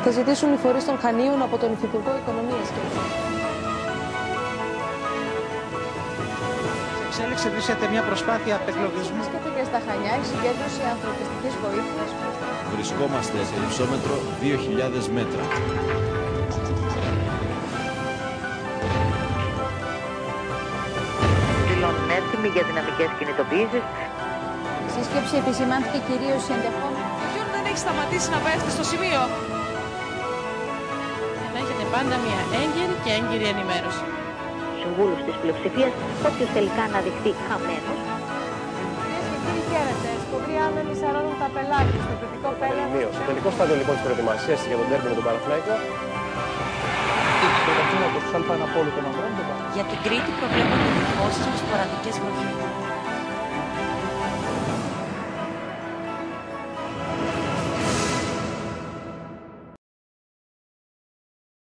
Θα ζητήσουν οι φορείς των Χανίων από τον Υφυπουργό Οικονομίας. Εξέλιξη βρίσκεται μια προσπάθεια απεκλωβισμού. Βρίσκεται και στα Χανιά η συγκέντρωση ανθρωπιστικής βοήθειας. Βρισκόμαστε σε υψόμετρο 2.000 μέτρα. Δηλώνουν έτοιμοι για δυναμικές κινητοποιήσεις. Η σύσκεψη επισημάνθηκε κυρίως σε ενδεχόμενο. Το γιον δεν έχει σταματήσει να πέφτει στο σημείο. Να έχετε πάντα μια έγκαιρη και έγκυρη ενημέρωση. Συμβούλους της πλειοψηφίας, όποιος τελικά αναδειχθεί χαμένος. Κυρίες και κύριοι, χαίρετε. Σκοπροί άμενοι σαρώνουν τα πελάτες στο κριτικό πέλαγο. Στο τελικό στάδιο λοιπόν της προετοιμασίας για τον ντέρμπι με τον Παναθηναϊκό. Για την Κρήτη προβλέπονται δημόσιες με σποραδικές βροχές.